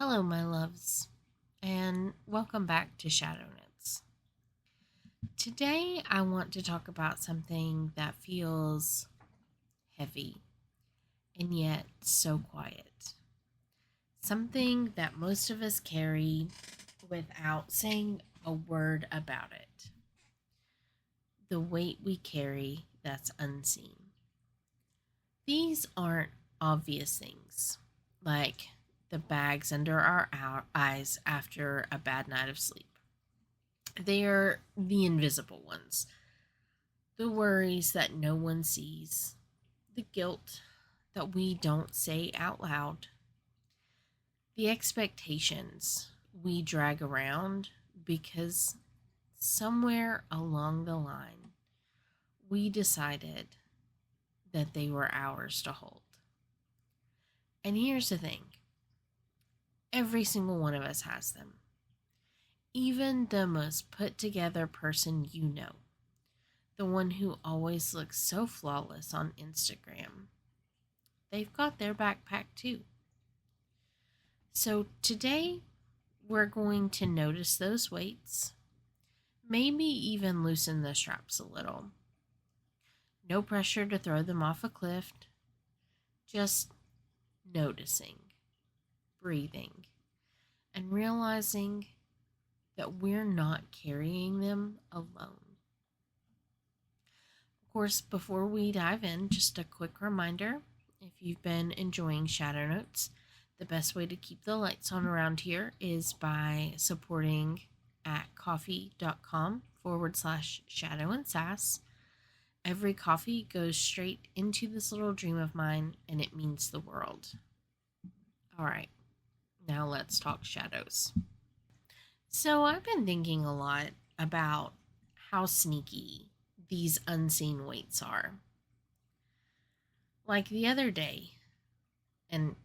Hello, my loves, and welcome back to Shadow Notes. Today, I want to talk about something that feels heavy and yet so quiet. Something that most of us carry without saying a word about it. The weight we carry that's unseen. These aren't obvious things, like the bags under our eyes after a bad night of sleep. They are the invisible ones, the worries that no one sees, the guilt that we don't say out loud, the expectations we drag around because somewhere along the line we decided that they were ours to hold. And here's the thing, every single one of us has them. Even the most put together person you know, the one who always looks so flawless on Instagram, they've got their backpack too. So today, we're going to notice those weights, maybe even loosen the straps a little. No pressure to throw them off a cliff, just noticing, breathing, and realizing that we're not carrying them alone. Of course, before we dive in, just a quick reminder, if you've been enjoying Shadow Notes, the best way to keep the lights on around here is by supporting at coffee.com/shadow and sass. Every coffee goes straight into this little dream of mine, and it means the world. All right, now let's talk shadows. So I've been thinking a lot about how sneaky these unseen weights are. Like the other day, and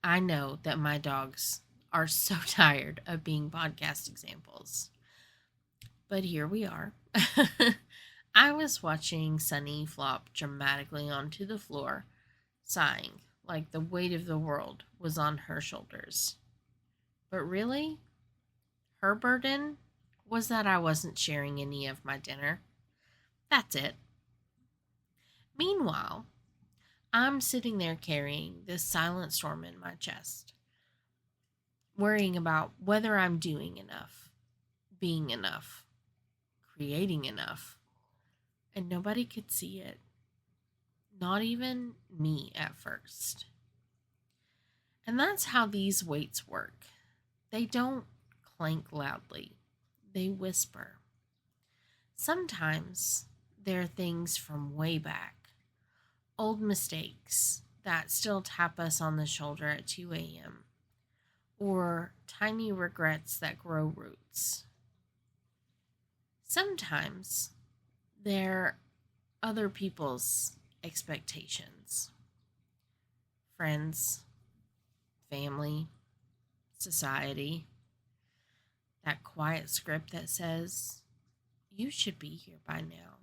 I know that my dogs are so tired of being podcast examples, but here we are. I was watching Sunny flop dramatically onto the floor, sighing like the weight of the world was on her shoulders. But really, her burden was that I wasn't sharing any of my dinner. That's it. Meanwhile, I'm sitting there carrying this silent storm in my chest, worrying about whether I'm doing enough, being enough, creating enough, and nobody could see it. Not even me at first. And that's how these weights work. They don't clank loudly, they whisper. Sometimes they're things from way back, old mistakes that still tap us on the shoulder at 2 a.m., or tiny regrets that grow roots. Sometimes they're other people's expectations, friends, family, society, that quiet script that says, you should be here by now.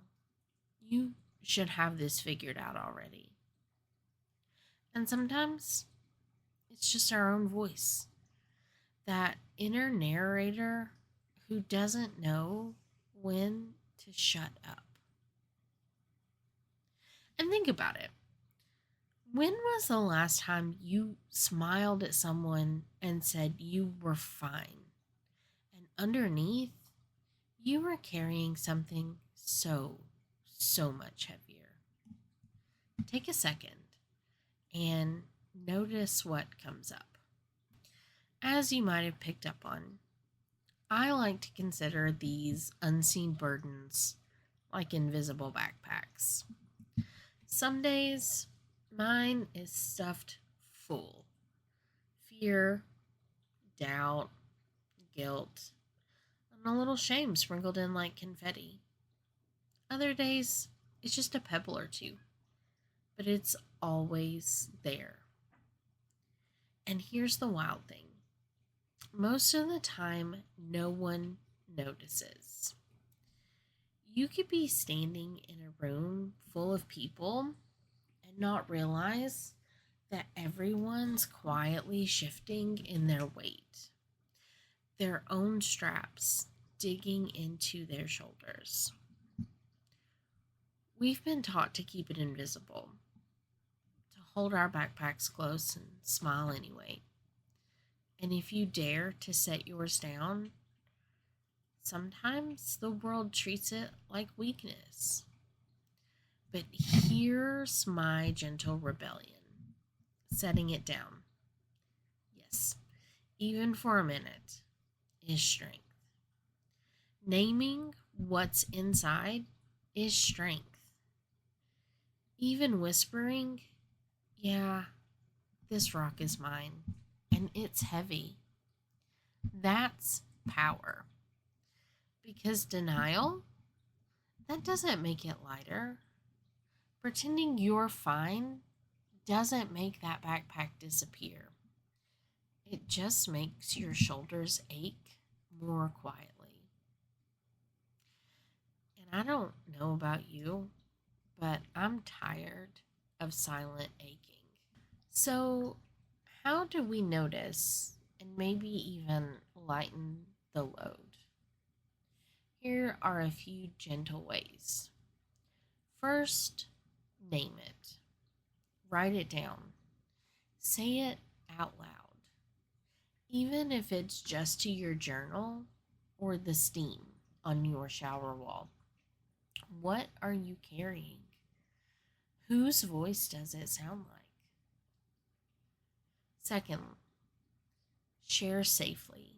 You should have this figured out already. And sometimes it's just our own voice, that inner narrator who doesn't know when to shut up. And think about it. When was the last time you smiled at someone and said you were fine? And underneath, you were carrying something so much heavier. Take a second and notice what comes up. As you might have picked up on, I like to consider these unseen burdens like invisible backpacks. Some days, mine is stuffed full. Fear, doubt, guilt, and a little shame sprinkled in like confetti. Other days, it's just a pebble or two, but it's always there. And here's the wild thing. Most of the time, no one notices. You could be standing in a room full of people and not realize that everyone's quietly shifting in their weight, their own straps digging into their shoulders. We've been taught to keep it invisible, to hold our backpacks close and smile anyway. And if you dare to set yours down, sometimes the world treats it like weakness. But here's my gentle rebellion. Setting it down, yes, even for a minute, is strength. Naming what's inside is strength. Even whispering, yeah, this rock is mine, and it's heavy. That's power. Because denial, that doesn't make it lighter. Pretending you're fine doesn't make that backpack disappear. It just makes your shoulders ache more quietly. And I don't know about you, but I'm tired of silent aching. So, how do we notice and maybe even lighten the load? Here are a few gentle ways. First, name it. Write it down. Say it out loud. Even if it's just to your journal or the steam on your shower wall. What are you carrying? Whose voice does it sound like? Second, share safely.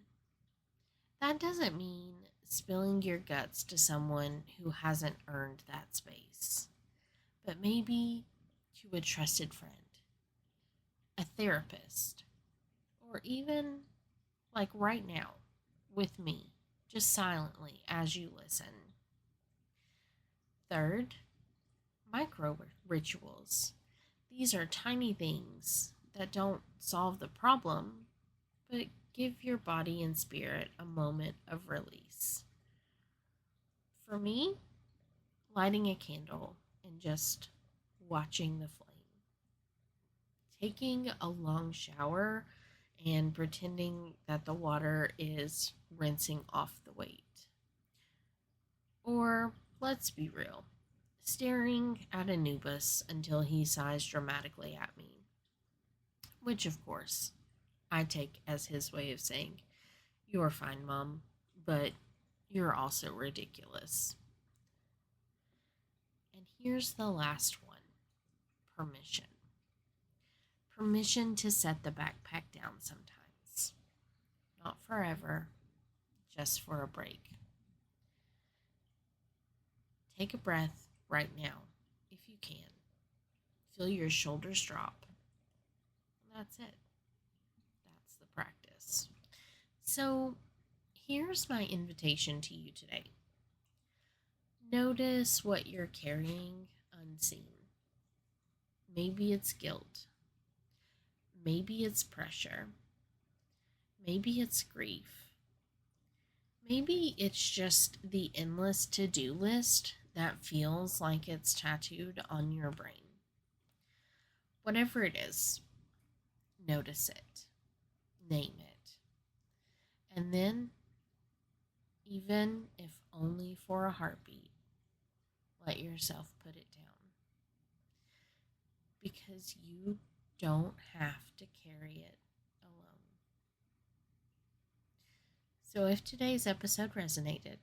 That doesn't mean spilling your guts to someone who hasn't earned that space, but maybe to a trusted friend, a therapist, or even like right now with me, just silently as you listen. Third, micro rituals. These are tiny things that don't solve the problem, but give your body and spirit a moment of release. For me, lighting a candle and just watching the flame. Taking a long shower and pretending that the water is rinsing off the weight. Or, let's be real, staring at Anubis until he sighs dramatically at me. Which, of course, I take as his way of saying, "You're fine, Mom, but you're also ridiculous." And here's the last one, permission. Permission to set the backpack down sometimes. Not forever, just for a break. Take a breath right now, if you can. Feel your shoulders drop. That's it. That's the practice. So, here's my invitation to you today. Notice what you're carrying unseen. Maybe it's guilt. Maybe it's pressure. Maybe it's grief. Maybe it's just the endless to-do list that feels like it's tattooed on your brain. Whatever it is, notice it. Name it. And then, even if only for a heartbeat, let yourself put it down. Because you don't have to carry it alone. So if today's episode resonated,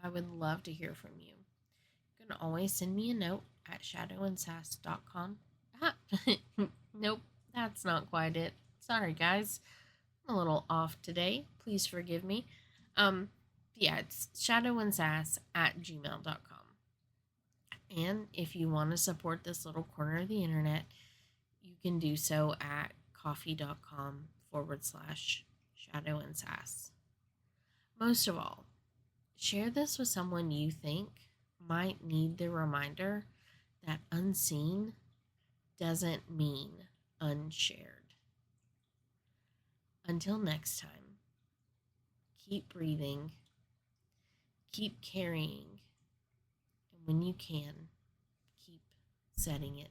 I would love to hear from you. You can always send me a note at shadowandsass.com. Ah, nope, that's not quite it. Sorry, guys. I'm a little off today. Please forgive me. Yeah, it's shadowandsass@gmail.com. And if you want to support this little corner of the internet, you can do so at coffee.com/shadowandsass. Most of all, share this with someone you think might need the reminder that unseen doesn't mean unshared. Until next time, keep breathing, keep carrying, and when you can, keep setting it